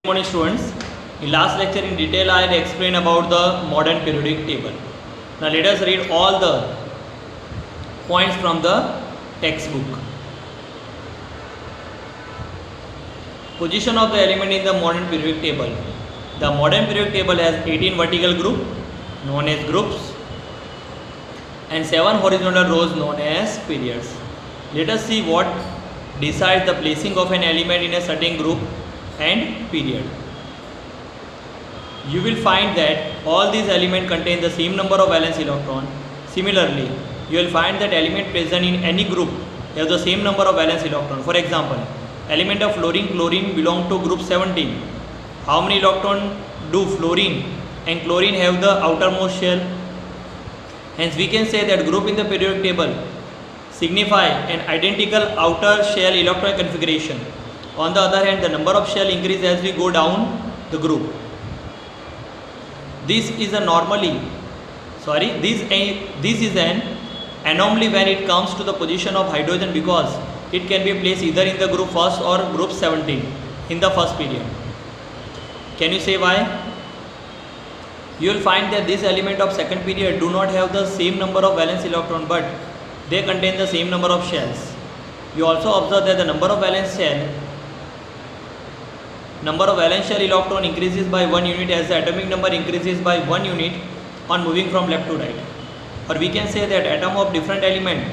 Good morning students. In last lecture in detail I had explained about the modern periodic table. Now let us read all the points from the textbook. Position of the element in the modern periodic table. The modern periodic table has 18 vertical groups known as groups and 7 horizontal rows known as periods. Let us see what decides the placing of an element in a certain group and period. You will find that all these elements contain the same number of valence electron. Similarly, you will find that element present in any group have the same number of valence electron. For example, element of chlorine belong to group 17. How many electron do fluorine and chlorine have the outermost shell? Hence we can say that group in the periodic table signify an identical outer shell electron configuration. On the other hand, the number of shell increases as we go down the group. This is an anomaly when it comes to the position of hydrogen, because it can be placed either in the group first or group 17 in the first period. Can you say why? You will find that this element of second period do not have the same number of valence electron, but they contain the same number of shells. You also observe that the number of valence shell electron increases by 1 unit as the atomic number increases by 1 unit on moving from left to right. Or we can say that atoms of different element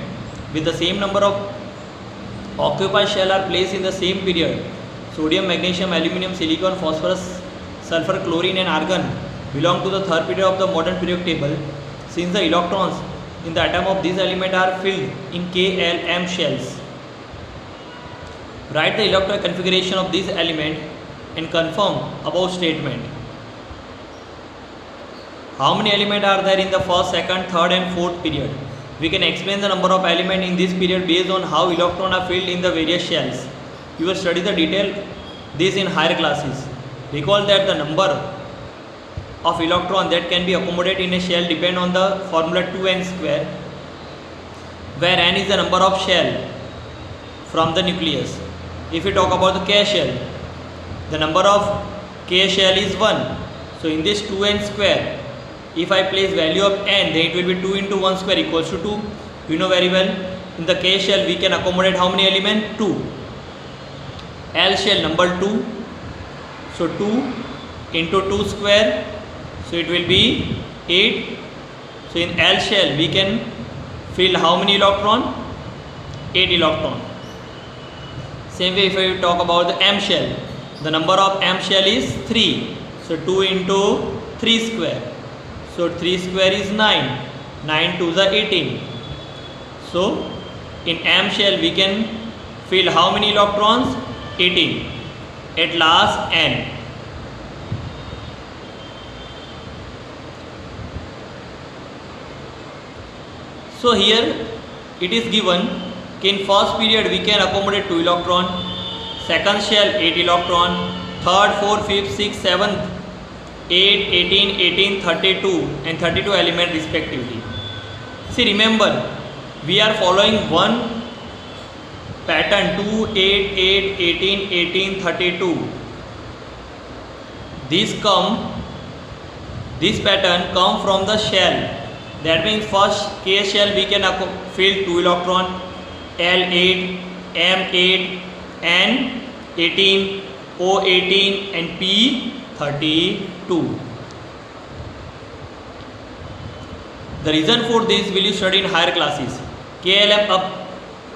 with the same number of occupied shell are placed in the same period. Sodium, magnesium, aluminum, silicon, phosphorus, sulfur, chlorine and argon belong to the third period of the modern periodic table, since the electrons in the atom of these elements are filled in K, L, M shells. Write the electron configuration of these elements and confirm above statement. How many elements are there in the first, second, third and fourth period? We can explain the number of elements in this period based on how electrons are filled in the various shells. You will study the detail this in higher classes. Recall that the number of electrons that can be accommodated in a shell depend on the formula 2n square, where n is the number of shell from the nucleus. If we talk about the K shell, the number of K shell is 1. So in this 2n square, if I place value of n, then it will be 2 into 1 square equals to 2. You know very well, in the K shell we can accommodate how many elements? 2. L shell number 2. So 2 into 2 square, so it will be 8. So in L shell we can fill how many electron? 8 electron. Same way if I talk about the M shell, the number of M shell is 3. So 2 into 3 square. So 3 square is 9. 9 to the 18. So in M shell we can fill how many electrons? 18. At last N. So here it is given in first period we can accommodate 2 electron, second shell 8 electron, third, 4th, 5th, 6th, 7th, 8, 18, 18, 32 and 32 element respectively. See, remember we are following one pattern 2, 8, 8, 18, 18, 32. This pattern come from the shell. That means first K shell we can fill 2 electron, L8, M8 and 18, O18 and P32. The reason for this will you study in higher classes. KLM up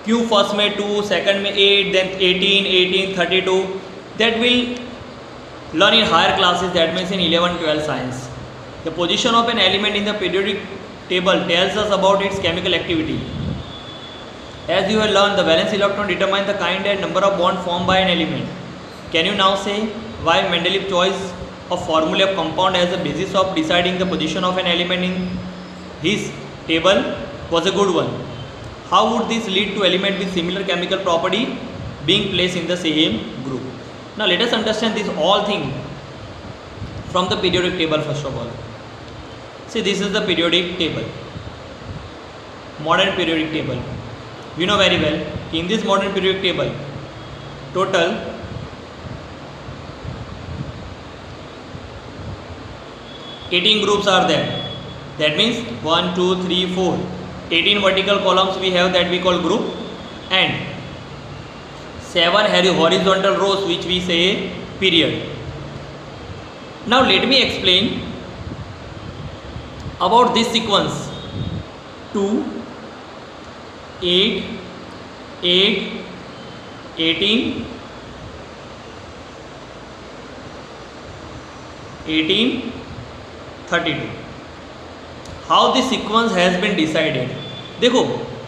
Q first में 2, second में 8, then 18, 18, 32. That will learn in higher classes, that means in 11, 12 science. The position of an element in the periodic table tells us about its chemical activity. As you have learned, the valence electron determines the kind and number of bonds formed by an element. Can you now say why Mendeleev's choice of formula of compound as the basis of deciding the position of an element in his table was a good one? How would this lead to element with similar chemical property being placed in the same group? Now let us understand this all thing from the periodic table first of all. See, this is the periodic table, modern periodic table. We know very well in this modern periodic table total 18 groups are there. That means 1, 2, 3, 4. 18 vertical columns we have, that we call group, and 7 horizontal rows which we say period. Now let me explain about this sequence. 2, 8, 8, 18, 18, 32. How this sequence has been decided? देखो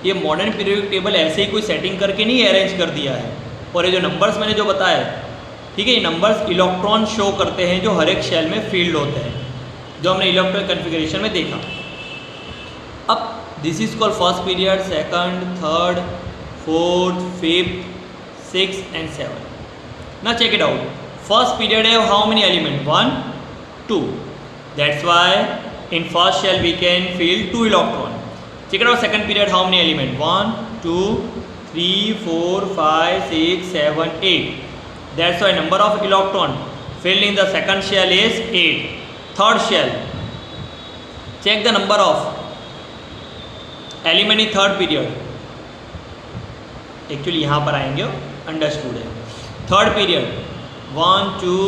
ये modern periodic table ऐसे ही कोई setting करके नहीं arrange कर दिया है, और ये जो नंबर्स मैंने जो बताया, ठीक है, ये नंबर्स इलेक्ट्रॉन शो करते हैं जो हर एक शेल में फील्ड होते हैं, जो हमने इलेक्ट्रॉन कन्फिगरेशन में देखा. अब this is called first period, second, third, fourth, fifth, sixth and seven. Now check it out. First period है how many element? 1, 2. That's why in first shell we can fill 2 electron. Check it out. Second period, how many element? 1, 2, 3, 4, 5, 6, 7, 8. That's why number of electron filled in the second shell is 8. Third shell, check the number of element in third period. Actually यहाँ पर आएंगे, understood है. Third period 1, 2,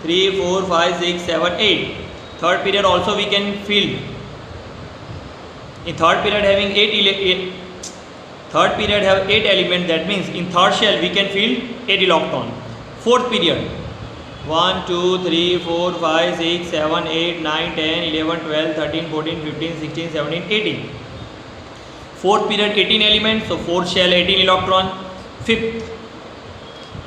3, 4, 5, 6, 7, 8. Third period also we can fill. In third period having 8 third period have 8 elements. That means in third shell we can fill 8 electron. Fourth period 1, 2, 3, 4, 5, 6, 7, 8, 9, 10, 11, 12, 13, 14, 15, 16, 17, 18. Fourth period 18 elements, so fourth shell 18 electron. Fifth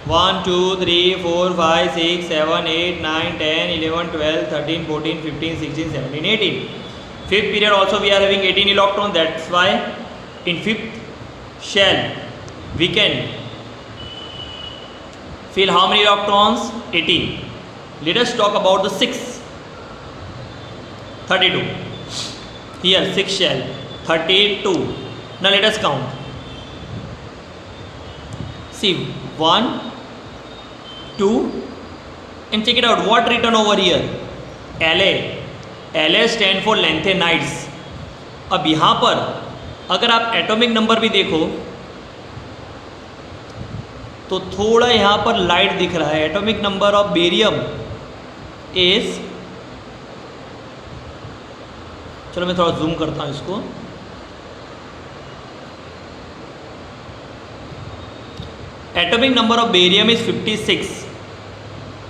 1, 2, 3, 4, 5, 6, 7, 8, 9, 10, 11, 12, 13, 14, 15, 16, 17, 18. Fifth period also we are having 18 electrons. That's why in fifth shell we can fill how many electrons? 18. Let us talk about the sixth. 32. Here sixth shell 32. Now let us count. See 1, 2, and check it out. What written over here? LA. LA stand for lanthanides. अब यहाँ पर अगर आप atomic number भी देखो तो थोड़ा यहाँ पर लाइट दिख रहा है. Atomic number of barium is, चलो मैं थोड़ा जूम करता हूँ इसको. Atomic number of barium is 56.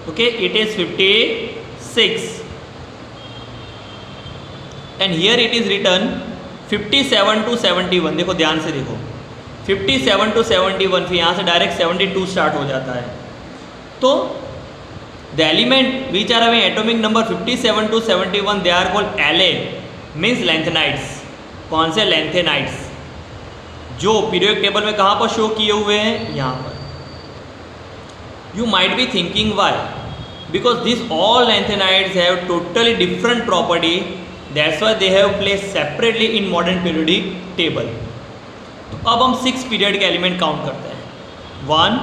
Okay, it is 56, and here it is written 57 to 71. देखो ध्यान से देखो, 57 to 71, फिर यहाँ से डायरेक्ट 72 स्टार्ट हो जाता है. तो the element which are having atomic number 57 to 71, they are called La, means lanthanides. कौन से? lanthanides, जो पीरियोडिक टेबल में कहाँ पर शो किए हुए हैं? यहाँ पर. You might be thinking why? Because these all lanthanides have totally different property. That's why they have placed separately in modern periodic table. तो अब हम 6 पीरियड के एलिमेंट काउंट करते हैं. 1,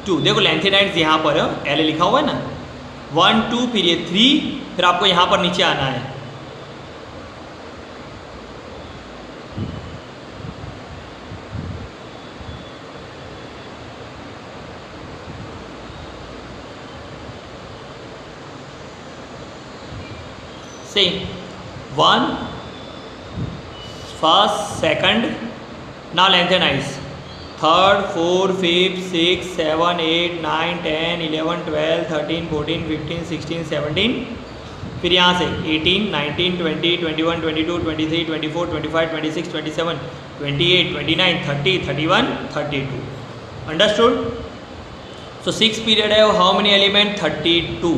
2. देखो लैंथेनाइड्स यहाँ पर है, एल लिखा हुआ है ना. 1, 2, फिर ये 3, फिर आपको यहाँ पर नीचे आना है. See 1, first, second, now lanthanides. Third, 4, 5, 6, 7, 8, 9, 10, 11, 12, 13, 14, 15, 16, 17. फिर यहाँ से 18, 19, 20, 21, 22, 23, 24, 25, 26, 27, 28, 29, 30, 31, 32. Understood? So 6 period have how many element? 32.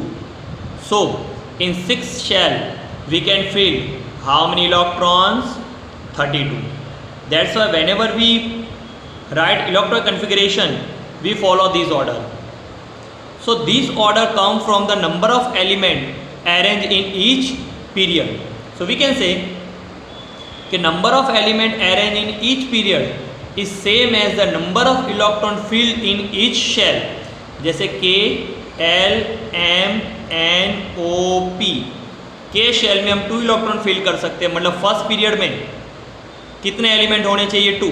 So in 6 shell we can fill how many electrons? 32. That's why whenever we write electron configuration we follow this order. So this order comes from the number of element arranged in each period. So we can say the number of element arranged in each period is same as the number of electron filled in each shell. जैसे K, L, M, N, O, P. के shell में हम 2 electron fill कर सकते हैं, मतलब first period में कितने एलिमेंट होने चाहिए 2।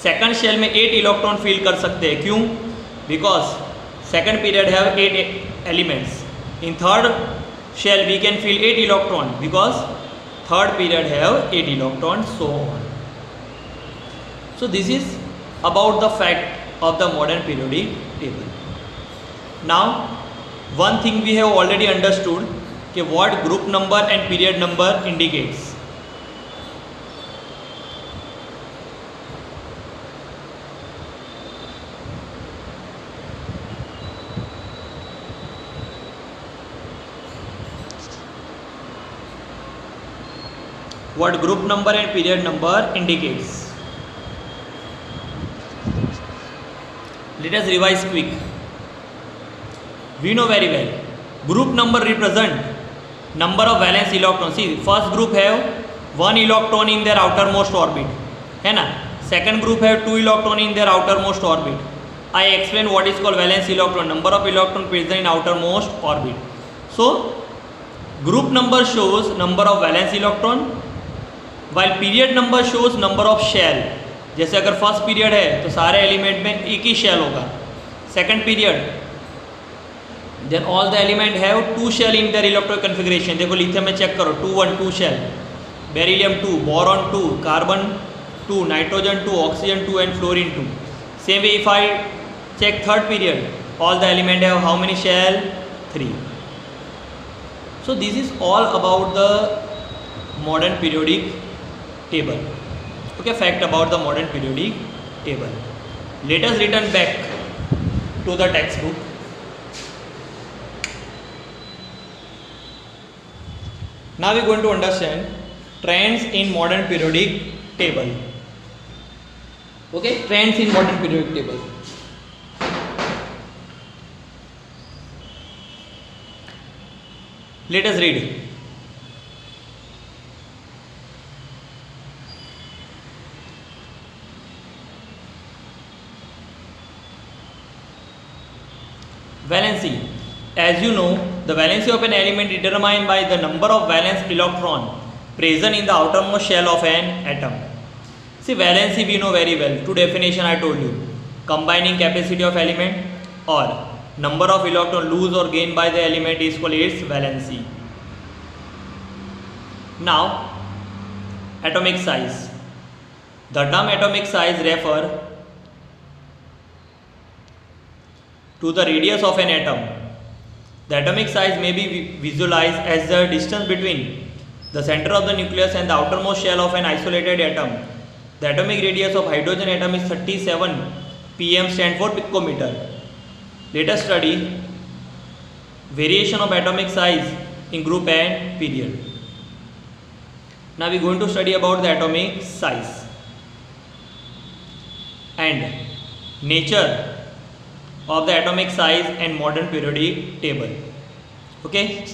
सेकंड शेल में 8 इलेक्ट्रॉन फिल कर सकते हैं, क्यों? Because second period have 8 elements. In third shell we can fill 8 electron because third period have 8 electron, so on. So this is about the fact of the modern periodic table. Now one thing we have already understood कि what group number and period number indicates. What group number and period number indicates. Let us revise quick. We know very well group number represent number of valence electrons. See, first group have 1 electron in their outermost orbit, है ना. Second group have 2 electron in their outermost orbit. I explain what is called valence electron, number of electron present in outermost orbit. So group number shows number of valence electron, while period number shows number of shell. जैसे अगर first period है तो सारे element में एक ही shell होगा. Second period then all the element have 2 shell in their electronic configuration. देखो लिथियम में चेक करो 2 1 2 shell, beryllium 2, boron 2, carbon 2, nitrogen 2, oxygen 2 and fluorine 2. Same way if I check third period, all the element have how many shell? 3. So this is all about the modern periodic table. Okay, fact about the modern periodic table. Let us return back to the textbook. Now we are going to understand trends in modern periodic table. Okay, trends in modern periodic table. Let us read. Valency. As you know, the valency of an element determined by the number of valence electron present in the outermost shell of an atom. See, valency we know very well. Two definition I told you. Combining capacity of element or number of electron lose or gain by the element is called its valency. Now, atomic size. The term atomic size refer to the radius of an atom. The atomic size may be visualized as the distance between the center of the nucleus and the outermost shell of an isolated atom. The atomic radius of hydrogen atom is 37 pm, stand for picometer. Let us study variation of atomic size in group and period. Now we are going to study about the atomic size and nature of the atomic size and modern periodic table. Okay,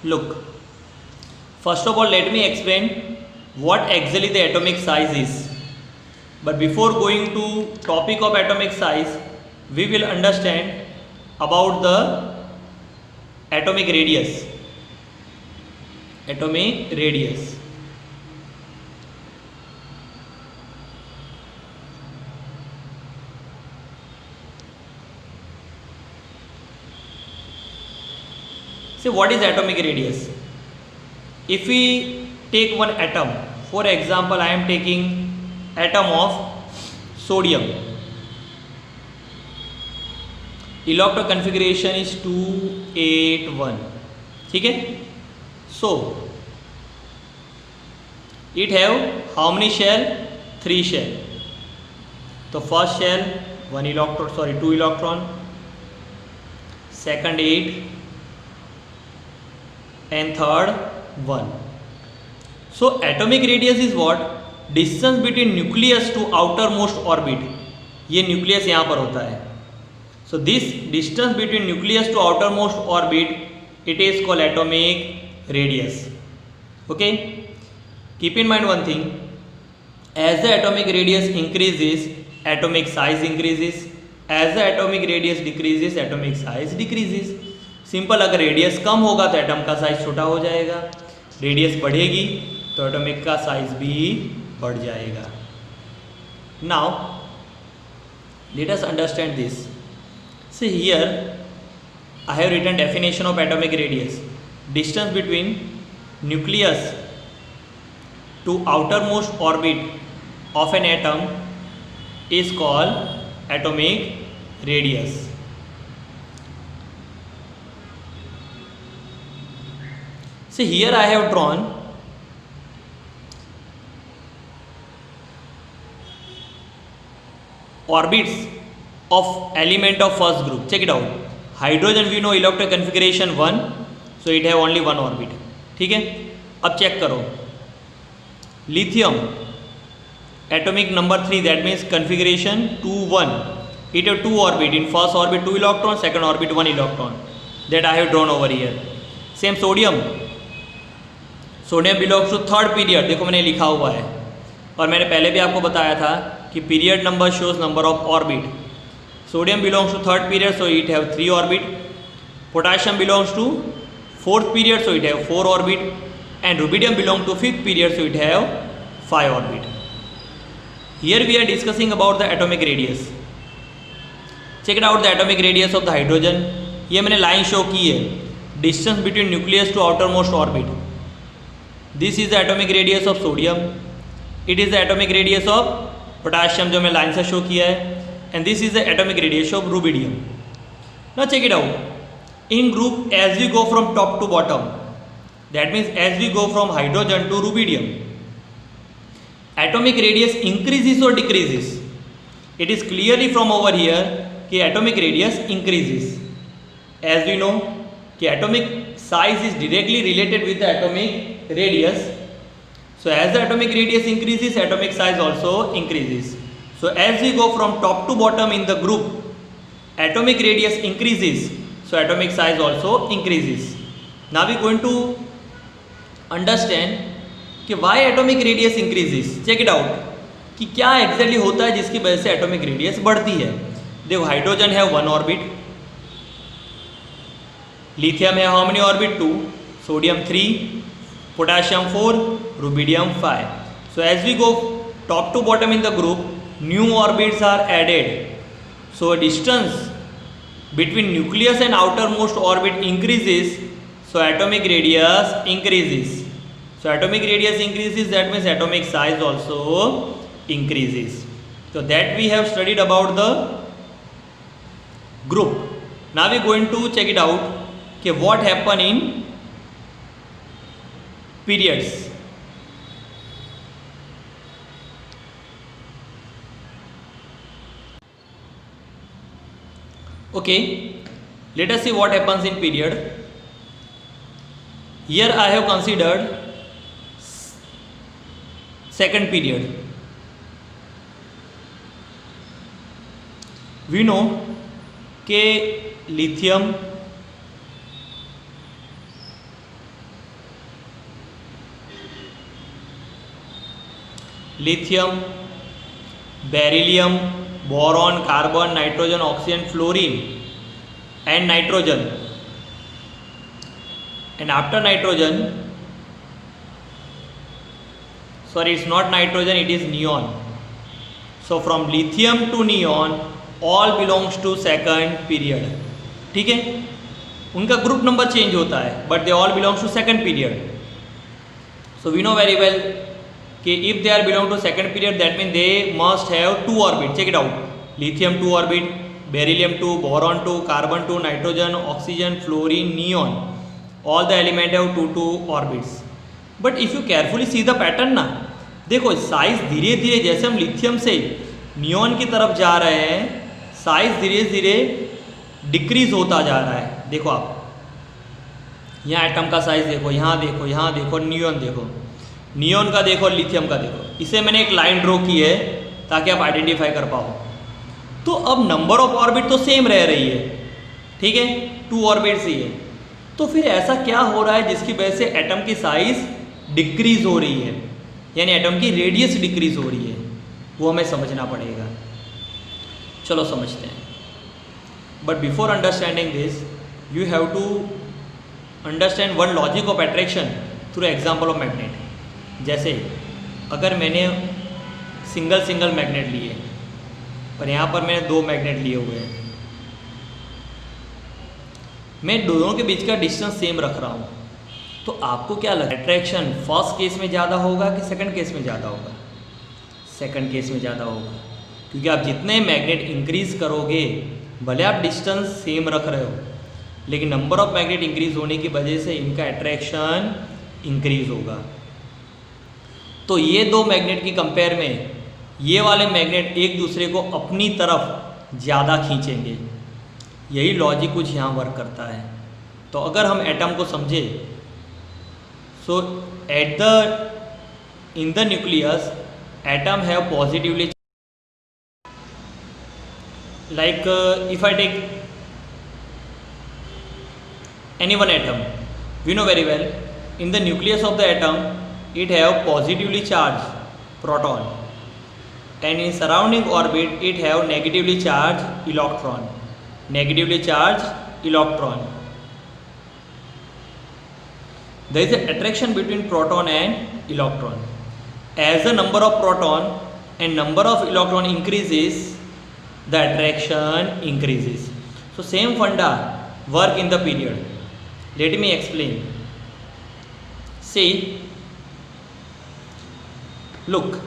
look, first of all let me explain what exactly the atomic size is. But before going to topic of atomic size, we will understand about the atomic radius. Atomic radius. See, what is atomic radius? If we take one atom, for example, I am taking atom of sodium. Electron configuration is 281. ठीक है? So it have how many shell? 3 shell. तो first shell 1 electron, sorry 2 electron, second 8 and third 1. So atomic radius is what? Distance between nucleus to outermost orbit. ये nucleus यहाँ पर होता है. So this distance between nucleus to outermost orbit it is called atomic radius. Okay, keep in mind one thing, as the atomic radius increases, atomic size increases, as the atomic radius decreases, atomic size decreases. Simple, अगर radius कम होगा तो atom का size छोटा हो जाएगा, radius बढ़ेगी तो atomic का साइज भी बढ़ जाएगा. Now let us understand this. See here I have written definition of atomic radius. Distance between nucleus to outermost orbit of an atom is called atomic radius. See, here I have drawn orbits of element of first group. Check it out. Hydrogen we know electron configuration 1, so it have only 1 orbit. ठीक है, अब check करो. Lithium atomic number 3, that means configuration 2 1, it have 2 orbit. In first orbit 2 electron, second orbit 1 electron, that I have drawn over here. Same sodium, sodium belongs to third period. देखो मैंने लिखा हुआ है, और मैंने पहले भी आपको बताया था कि period number shows number of orbit. Sodium belongs to third period, so it have 3 orbit. Potassium belongs to fourth period, so it have 4 orbit. And rubidium belongs to fifth period, so it have 5 orbit. Here we are discussing about the atomic radius. Check it out, the atomic radius of the hydrogen. ये मैंने line show की है, distance between nucleus to outermost orbit. This is the atomic radius of sodium. It is the atomic radius of potassium, जो मैं line से show किया है. And this is the atomic radius of rubidium. Now check it out. In group, as we go from top to bottom, that means as we go from hydrogen to rubidium, atomic radius increases or decreases. It is clearly from over here कि atomic radius increases. As we know कि atomic size is directly related with the atomic radius. So as the atomic radius increases, atomic size also increases. So as we go from top to bottom in the group, atomic radius increases, so atomic size also increases. Now we are going to understand कि why atomic radius increases. Check it out कि क्या exactly होता है जिसकी वजह से atomic radius बढ़ती है. देखो, हाइड्रोजन है 1 ऑर्बिट, लिथियम है how many orbit 2, sodium 3, potassium 4, rubidium 5. So as we go top to bottom in the group, new orbits are added. So distance between nucleus and outermost orbit increases, so atomic radius increases. So atomic radius increases, that means atomic size also increases. So that we have studied about the group. Now we are going to check it out कि what happen in periods. Okay, let us see what happens in period. Here I have considered second period. We know कि lithium, beryllium, boron, carbon, nitrogen, oxygen, fluorine and nitrogen. And after nitrogen, sorry, it's not nitrogen, it is neon. So from lithium to neon all belongs to second period. ठीक है, उनका group number change होता है but they all belongs to second period. So we know very well कि if they are belong to second period, that means they must have 2 orbit. Check it out, lithium 2 orbit, beryllium 2, boron 2, carbon 2, nitrogen, oxygen, fluorine, neon, all the element have 2 orbits. But if you carefully see the pattern ना, देखो size धीरे धीरे जैसे हम lithium से neon की तरफ जा रहे हैं, साइज धीरे धीरे डिक्रीज होता जा रहा है. देखो आप यहाँ एटम का साइज देखो, यहाँ देखो, नियॉन देखो, नियॉन का देखो, लिथियम का देखो. इसे मैंने एक लाइन ड्रॉ की है ताकि आप आइडेंटिफाई कर पाओ. तो अब नंबर ऑफ ऑर्बिट तो सेम रह रही है, ठीक है, 2 ऑर्बिट्स ही है. तो फिर ऐसा क्या हो रहा है जिसकी वजह से एटम की साइज डिक्रीज हो रही है, यानी एटम की रेडियस डिक्रीज हो रही है, वो हमें समझना पड़ेगा। चलो समझते हैं। But before understanding this you have to understand one logic of attraction through example of magnet. जैसे अगर मैंने सिंगल मैग्नेट लिए और यहाँ पर मैंने 2 मैग्नेट लिए हुए हैं, मैं दोनों के बीच का डिस्टेंस सेम रख रहा हूँ, तो आपको क्या लगता है अट्रैक्शन फर्स्ट केस में ज़्यादा होगा कि सेकंड केस में ज़्यादा होगा? सेकंड केस में ज़्यादा होगा, क्योंकि आप जितने मैग्नेट इंक्रीज करोगे, भले आप डिस्टेंस सेम रख रहे हो, लेकिन नंबर ऑफ मैग्नेट इंक्रीज होने की वजह से इनका अट्रैक्शन इंक्रीज होगा। तो ये 2 मैग्नेट की कंपेयर में ये वाले मैग्नेट एक दूसरे को अपनी तरफ ज़्यादा खींचेंगे। यही लॉजिक कुछ यहाँ वर्क करता है। तो अगर हम एटम को समझे, so in the nucleus atom have positively, like if I take any one atom, we know very well in the nucleus of the atom it have positively charged proton, and in surrounding orbit it have negatively charged electron. There is an attraction between proton and electron. As the number of proton and number of electron increases, the attraction increases. So same funda work in the period. Let me explain. See, look,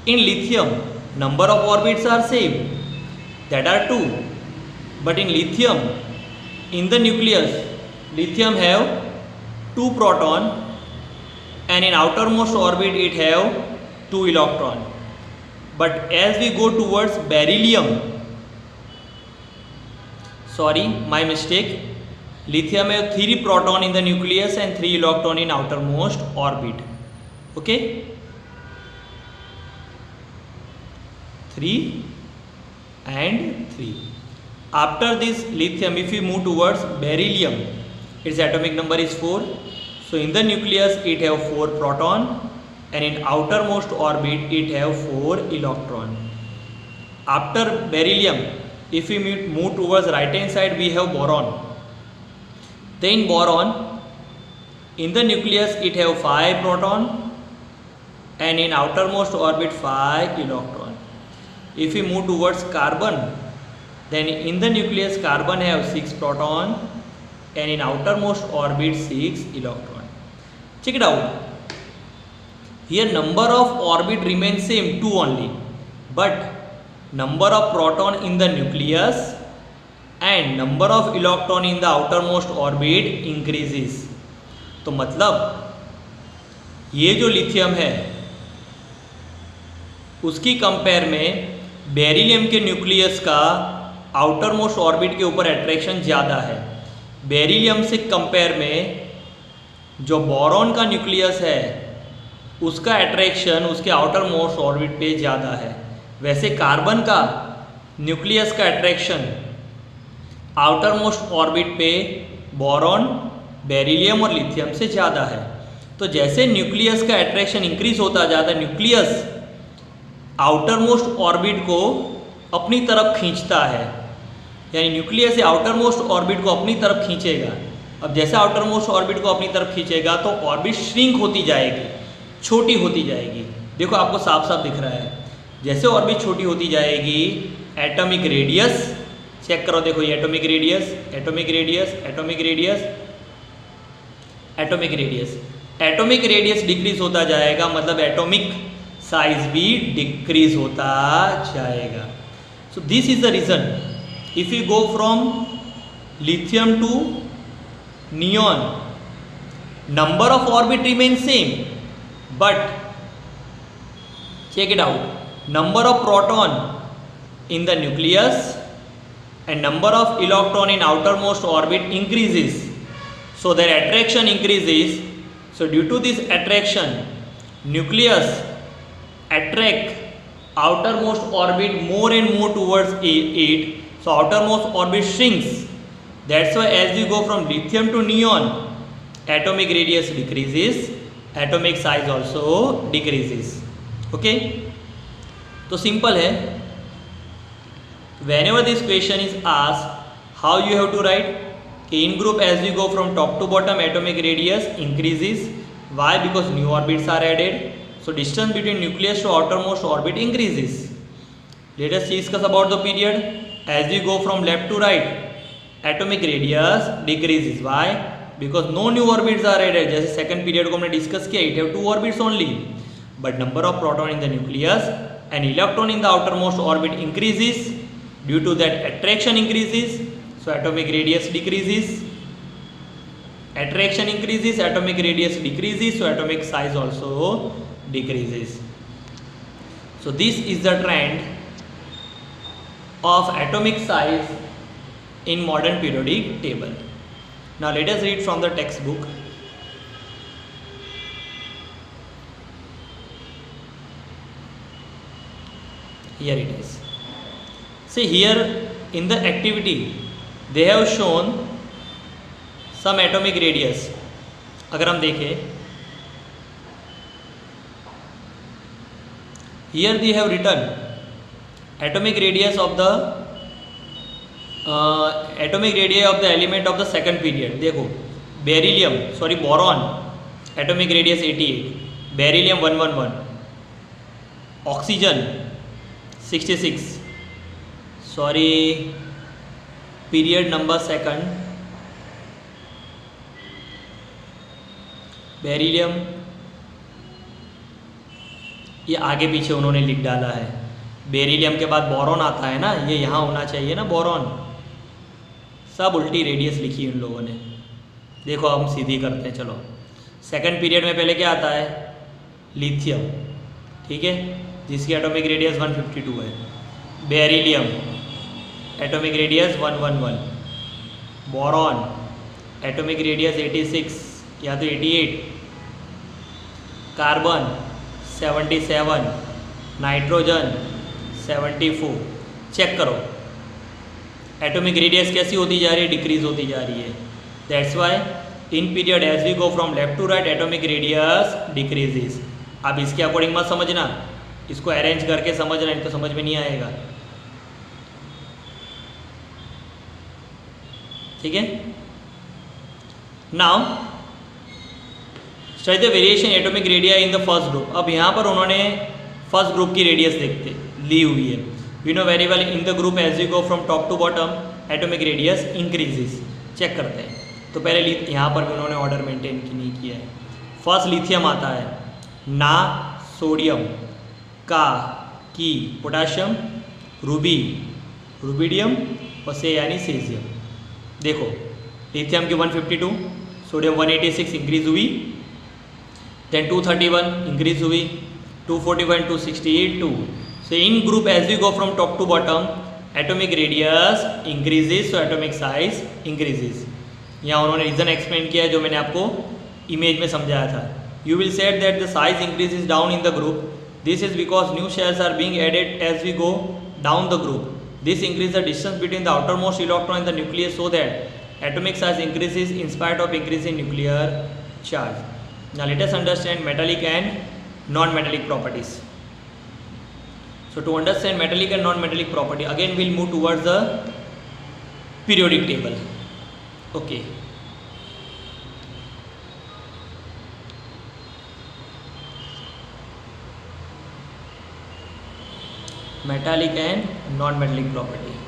in lithium number of orbits are same, that are 2, but in lithium, in the nucleus, lithium have 2 proton, and in outermost orbit it have 2 electron. But as we go towards beryllium, sorry, my mistake, lithium have 3 proton in the nucleus and 3 electron in outermost orbit. Okay, 3 and 3. After this lithium, if we move towards beryllium, its atomic number is 4. So in the nucleus it have 4 proton, and in outermost orbit it have 4 electron. After beryllium, if we move towards right hand side, we have boron. Then boron, in the nucleus it have 5 proton, and in outermost orbit 5 electron. If we move towards carbon, then in the nucleus carbon have 6 proton, and in outermost orbit 6 electron. Check it out. Here number of orbit remains same, 2 only, but number of proton in the nucleus and number of electron in the outermost orbit increases. तो मतलब ये जो lithium है उसकी compare में beryllium के nucleus का outermost orbit के ऊपर अट्रैक्शन ज़्यादा है। बेरिलियम से कंपेयर में जो बोरॉन का न्यूक्लियस है उसका अट्रैक्शन उसके आउटर मोस्ट ऑर्बिट पे ज़्यादा है। वैसे कार्बन का न्यूक्लियस का अट्रैक्शन आउटर मोस्ट ऑर्बिट पे बोरॉन, बेरिलियम और लिथियम से ज़्यादा है। तो जैसे न्यूक्लियस का अट्रैक्शन इंक्रीज होता जाता है, न्यूक्लियस आउटर मोस्ट ऑर्बिट को अपनी तरफ खींचता है, यानी न्यूक्लियस से आउटर मोस्ट ऑर्बिट को अपनी तरफ खींचेगा। अब जैसे आउटर मोस्ट ऑर्बिट को अपनी तरफ खींचेगा तो ऑर्बिट श्रिंक होती जाएगी, छोटी होती जाएगी। देखो आपको साफ साफ दिख रहा है, जैसे ऑर्बिट छोटी होती जाएगी एटॉमिक रेडियस चेक करो, देखो ये atomic radius, atomic radius, atomic radius, atomic radius, atomic radius decrease होता जाएगा, मतलब एटॉमिक साइज भी डिक्रीज होता जाएगा। So this is the reason if you go from lithium to neon, number of orbit remains same, but check it out, number of proton in the nucleus and number of electron in outermost orbit increases, so their attraction increases. So due to this attraction, nucleus attract outermost orbit more and more towards it, so outermost orbit shrinks That's why as we go from lithium to neon, atomic radius decreases, atomic size also decreases. Okay, तो simple है. Whenever this question is asked, how you have to write? In group, as we go from top to bottom, atomic radius increases. Why? Because new orbits are added. So distance between nucleus to outermost orbit increases. Let us discuss about the period. As we go from left to right, atomic radius decreases. Why? Because no new orbits are added. जैसे second period को हमने discuss किया, it have 2 orbits only. But number of proton in the nucleus and electron in the outermost orbit increases. Due to that, attraction increases. So atomic radius decreases. Attraction increases, atomic radius decreases, so atomic size also decreases. So this is the trend of atomic size in modern periodic table. Now let us read from the textbook. Here it is. See here in the activity they have shown some atomic radius. अगर हम देखें, here they have written atomic radius of the element of the second period. देखो beryllium boron atomic radius 88, beryllium 111, oxygen 66, period number second, beryllium ये आगे पीछे उन्होंने लिख डाला है. बेरिलियम के बाद बोरॉन आता है ना, ये यहाँ होना चाहिए ना बोरॉन. सब उल्टी रेडियस लिखी उन लोगों ने. देखो हम सीधी करते हैं. चलो सेकंड पीरियड में पहले क्या आता है? लिथियम, ठीक है, जिसकी एटॉमिक रेडियस 152 है. Beryllium atomic radius 111, boron atomic radius 86 या तो 88, कार्बन 77, नाइट्रोजन 74. चेक करो एटॉमिक रेडियस कैसी होती जा रही है? डिक्रीज होती जा रही है. That's why in period as we go from left to right atomic radius decreases. अब इसके अकॉर्डिंग मत समझना, इसको अरेंज करके समझना, नहीं तो समझ में नहीं आएगा. ठीक है. Now study the variation atomic radii in the first group. अब यहाँ पर उन्होंने फर्स्ट ग्रुप की रेडियस ली हुई है. We know very well in the group as we go from top to bottom atomic radius increases. Check करते हैं. तो पहले यहाँ पर भी उन्होंने ऑर्डर मेंटेन नहीं किया है. फर्स्ट लिथियम आता है, ना सोडियम, का, की, पोटाशियम, रूबी, रूबिडियम और से यानी सीजियम. देखो लिथियम की 152, सोडियम 186 इंक्रीज हुई, देन 231 इंक्रीज हुई, 241, 268, 2. So in group as we go from top to bottom atomic radius increases, so atomic size increases. यहाँ उन्होंने रीज़न एक्सप्लेन किया है जो मैंने आपको इमेज में समझाया था. You will say that the size increases down in the group. This is because new shells are being added as we go down the group. This increases the distance between the outermost electron and the nucleus so that atomic size increases in spite of increasing nuclear charge. Now let us understand metallic and non-metallic properties. So to understand metallic and non-metallic property, again we'll move towards the periodic table. Okay. Metallic and non-metallic property.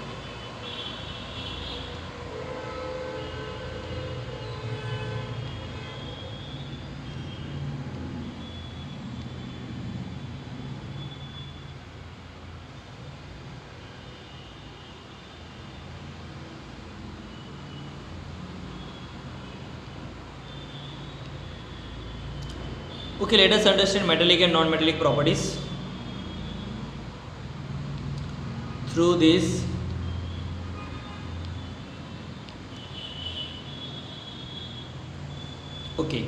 Okay, let us understand metallic and non-metallic properties through this okay.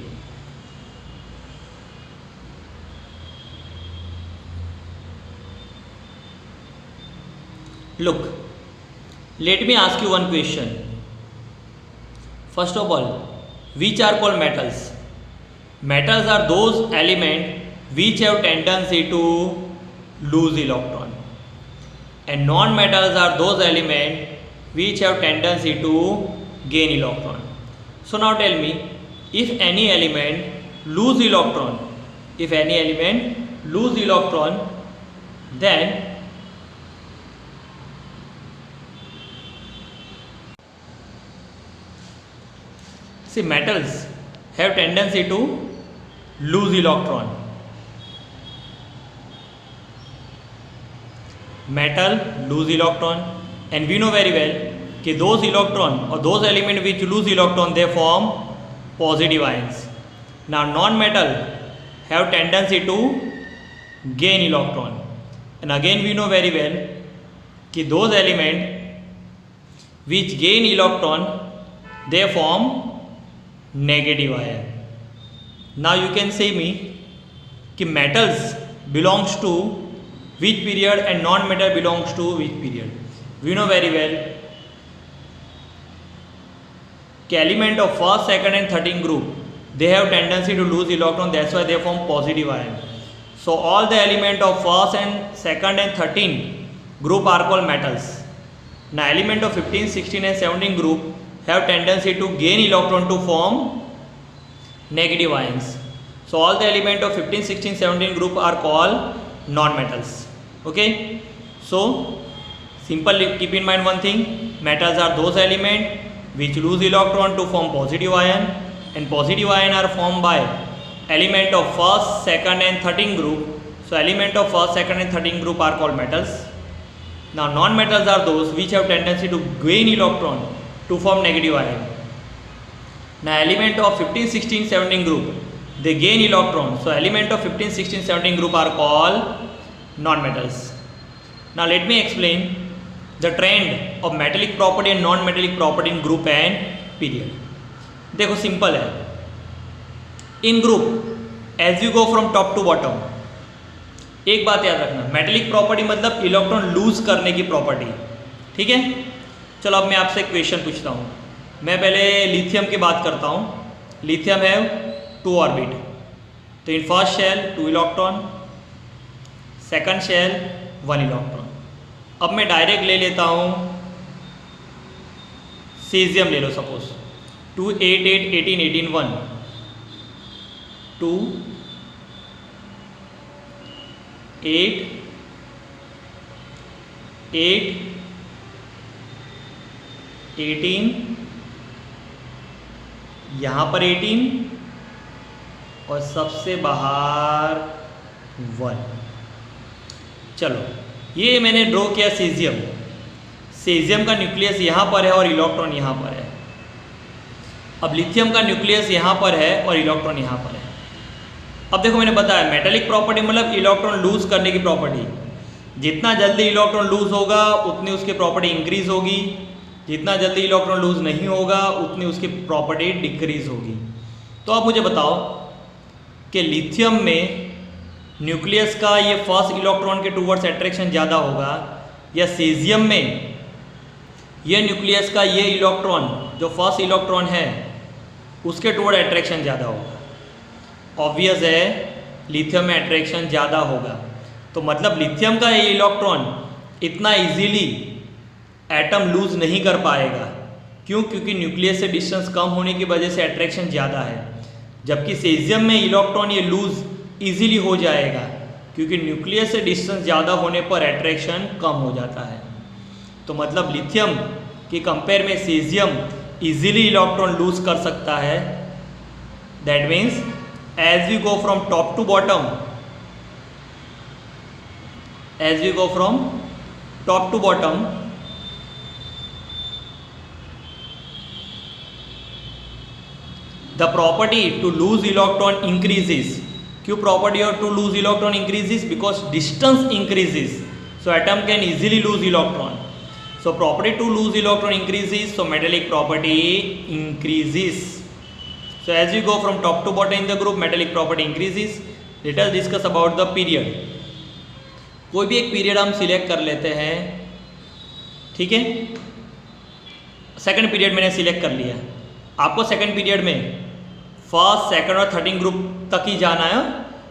Look, let me ask you one question. First of all, which are called metals? Metals are those elements which have tendency to lose electron, and non-metals are those elements which have tendency to gain electron. So now tell me, if any element lose electron, then see, metals have tendency to lose electron. Metal lose electron, and we know very well कि those electron or those element which lose electron, they form positive ions. Now non-metal have tendency to gain electron, and again we know very well कि those element which gain electron, they form negative ion. Now you can say me कि metals belongs to which period and non-metal belongs to which period. We know very well कि element of first, second and 13 group, they have tendency to lose electron, that's why they form positive ion. So all the element of first and second and 13 group are called metals. Now element of 15, 16 and 17 group have tendency to gain electron to form negative ions. So all the element of 15, 16, 17 group are called non-metals. Okay, so simply keep in mind one thing, metals are those elements which lose electron to form positive ion, and positive ion are formed by element of first, second and 13 group. So element of first, second and 13 group are called metals. Now non-metals are those which have tendency to gain electron to form negative ion. Now element of 15, 16, 17 group, they gain electron. So element of 15, 16, 17 group are called non-metals. Now let me explain the trend of metallic property and non-metallic property in group and period. देखो simple है, in group as you go from top to bottom, एक बात याद रखना, metallic property मतलब electron loose करने की property, ठीक है। चलो अब मैं आपसे एक क्वेश्चन पूछता हूँ। मैं पहले लिथियम की बात करता हूँ। लिथियम है 2 ऑर्बिट, तो in first shell 2 electron, second shell 1 electron. अब मैं डायरेक्ट ले लेता हूँ सीजियम, ले लो सपोज 2 8 8 18 18 1 2 8 8 18, यहाँ पर 18 और सबसे बाहर 1। चलो ये मैंने ड्रॉ किया सीजियम। सीजियम का न्यूक्लियस यहाँ पर है और इलेक्ट्रॉन यहाँ पर है। अब लिथियम का न्यूक्लियस यहाँ पर है और इलेक्ट्रॉन यहाँ पर है। अब देखो मैंने बताया मेटेलिक प्रॉपर्टी मतलब इलेक्ट्रॉन लूज करने की प्रॉपर्टी। जितना जल्दी इलेक्ट्रॉन लूज होगा उतनी उसकी प्रॉपर्टी इंक्रीज होगी, जितना जल्दी इलेक्ट्रॉन लूज नहीं होगा उतनी उसकी प्रॉपर्टी डिक्रीज होगी। तो अब मुझे बताओ कि लिथियम में न्यूक्लियस का ये फर्स्ट इलेक्ट्रॉन के टूवर्ड्स अट्रैक्शन ज़्यादा होगा या सीजियम में ये न्यूक्लियस का ये इलेक्ट्रॉन जो फर्स्ट इलेक्ट्रॉन है उसके टूवर्ड अट्रैक्शन ज़्यादा होगा। ऑब्वियस है लिथियम में अट्रैक्शन ज़्यादा होगा, तो मतलब लिथियम का ये इलेक्ट्रॉन इतना इजीली एटम लूज नहीं कर पाएगा। क्यों? क्योंकि न्यूक्लियस से डिस्टेंस कम होने की वजह से अट्रैक्शन ज़्यादा है, जबकि सीजियम में इलेक्ट्रॉन ये लूज इजीली हो जाएगा क्योंकि न्यूक्लियस से डिस्टेंस ज़्यादा होने पर अट्रैक्शन कम हो जाता है। तो मतलब लिथियम की कंपेयर में सीजियम इजीली इलेक्ट्रॉन लूज कर सकता है। That means as we go from top to bottom, as we go from top to bottom, the property to lose electron increases. क्यों property of to lose electron increases? Because distance increases, so atom can easily lose electron. So property to lose electron increases, so metallic property increases. So as you go from top to bottom in the group, metallic property increases. Let us discuss about the period. कोई भी एक period हम select कर लेते हैं, ठीक है। Second period मैंने सिलेक्ट कर लिया। आपको सेकंड पीरियड में फर्स्ट, सेकंड और थर्ड ग्रुप तक ही जाना है,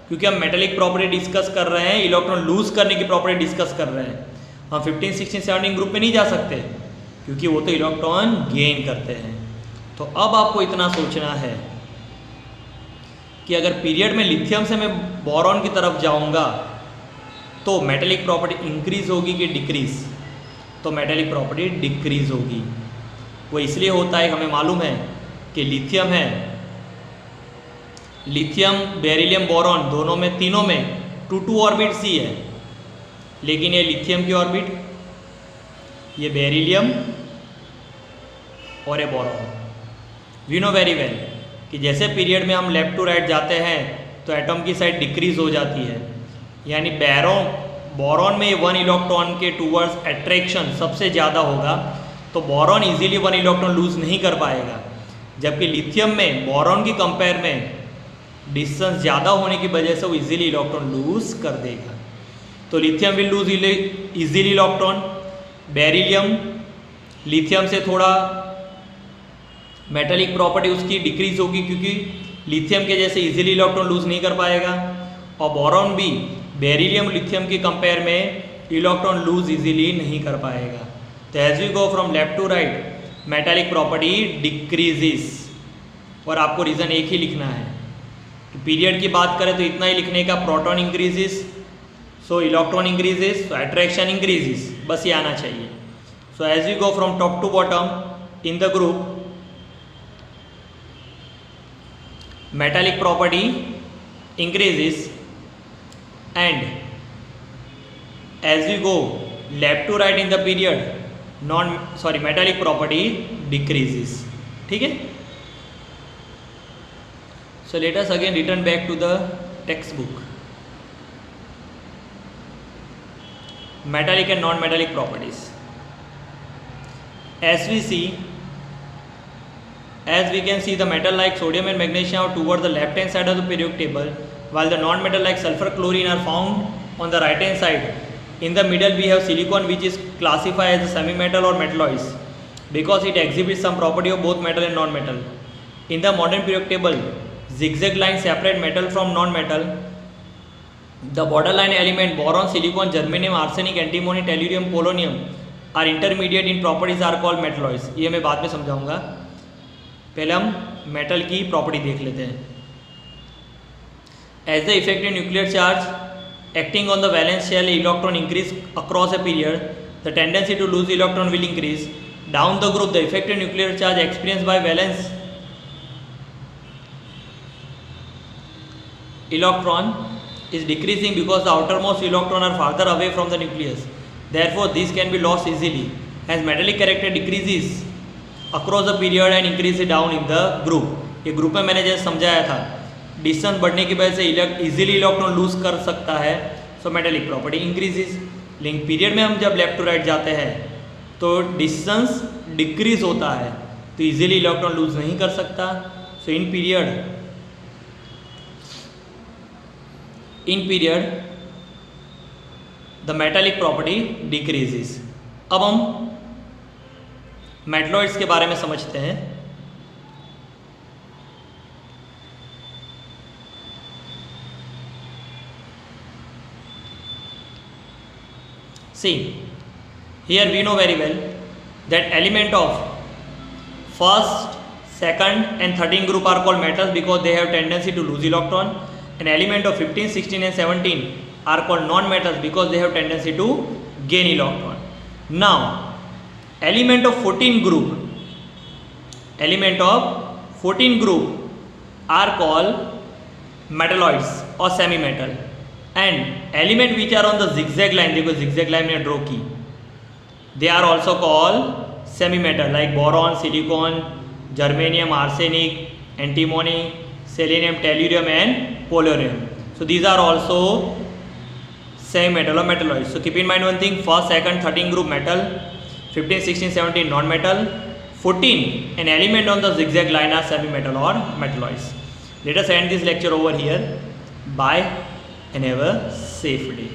क्योंकि हम मेटेलिक प्रॉपर्टी डिस्कस कर रहे हैं, इलेक्ट्रॉन लूज करने की प्रॉपर्टी डिस्कस कर रहे हैं। हम 15, 16, 17 ग्रुप में नहीं जा सकते, क्योंकि वो तो इलेक्ट्रॉन गेन करते हैं। तो अब आपको इतना सोचना है कि अगर पीरियड में लिथियम से मैं बोरॉन की तरफ जाऊंगा तो मेटेलिक प्रॉपर्टी इंक्रीज होगी कि डिक्रीज? तो मेटेलिक प्रॉपर्टी डिक्रीज होगी। वो इसलिए होता है, हमें मालूम है कि लिथियम है, लिथियम, बेरिलियम, बोरॉन दोनों में, तीनों में 2 ऑर्बिट्स ही है, लेकिन ये लिथियम की ऑर्बिट, ये बेरिलियम और ये boron. We know very well कि जैसे पीरियड में हम लेफ्ट टू राइट जाते हैं तो एटम की साइड डिक्रीज हो जाती है, यानी बोरॉन में 1 इलेक्ट्रॉन के टूवर्ड्स अट्रैक्शन सबसे ज़्यादा होगा, तो बोरॉन इजीली 1 इलेक्ट्रॉन लूज नहीं कर पाएगा। जबकि लिथियम में बोरॉन की कंपेयर में डिस्टेंस ज़्यादा होने की वजह से वो इजीली इलेक्ट्रॉन लूज कर देगा। तो lithium will lose easily electron, beryllium lithium से थोड़ा मेटेलिक प्रॉपर्टी उसकी डिक्रीज होगी, क्योंकि लिथियम के जैसे इजीली इलेक्ट्रॉन लूज नहीं कर पाएगा, और बोरॉन भी बेरिलियम लिथियम की कंपेयर में इलेक्ट्रॉन लूज इजीली नहीं कर पाएगा। तो as we go from left to right metallic property decreases, और आपको रीज़न एक ही लिखना है। तो पीरियड की बात करें तो इतना ही लिखने का, proton increases so electron increases, so attraction increases, बस ये आना चाहिए। So as we go from top to bottom in the group, metallic property increases, and as we go left to right in the period metallic property decreases. ठीक है? So let us again return back to the textbook. Metallic and non-metallic properties. As we can see, the metal like sodium and magnesium are toward the left hand side of the periodic table, while the non-metal like sulfur, chlorine are found on the right hand side. In the middle we have silicon, which is classified as a semi-metal or metalloids because it exhibits some property of both metal and non-metal. In the modern periodic table, zigzag lines separate metal from non-metal. The borderline element boron, silicon, germanium, arsenic, antimony, tellurium, polonium are intermediate in properties are called metalloids. ये मैं बाद में समझाऊंगा, पहले हम metal की property देख लेते हैं। As the effective nuclear charge acting on the valence shell electron increase across a period, the tendency to lose electron will increase. Down the group the effective nuclear charge experience by valence electron is decreasing because the outermost electron are farther away from the nucleus. Therefore, these can be lost easily. As metallic character decreases across the period and increases down in the group. ये group में मैंने जैसे समझाया था, distance बढ़ने की वजह से इजीली इलेक्ट्रॉन लूज कर सकता है, सो मेटेलिक प्रॉपर्टी इंक्रीजेस। लेकिन पीरियड में हम जब लेफ्ट टू राइट जाते हैं तो डिस्टेंस डिक्रीज होता है, तो इजीली इलेक्ट्रॉन लूज नहीं कर सकता। So in period the metallic property decreases. अब हम मेटलॉइड्स के बारे में समझते हैं। See, here we know very well that element of first, second and 13 group are called metals because they have tendency to lose electron, and element of 15, 16 and 17 are called non-metals because they have tendency to gain electron. Now, element of 14 group are called metalloids or semi-metal, and element which are on the zigzag line, देखो zigzag line में draw की, they are also called semi-metal like boron, silicon, germanium, arsenic, antimony, selenium, tellurium and polonium. So these are also semi-metal or metalloids. So keep in mind one thing, first, second, 13 group metal, 15, 16, 17 non-metal, 14 an element on the zigzag line are semi-metal or metalloids. Let us end this lecture over here. Bye and have a safe day.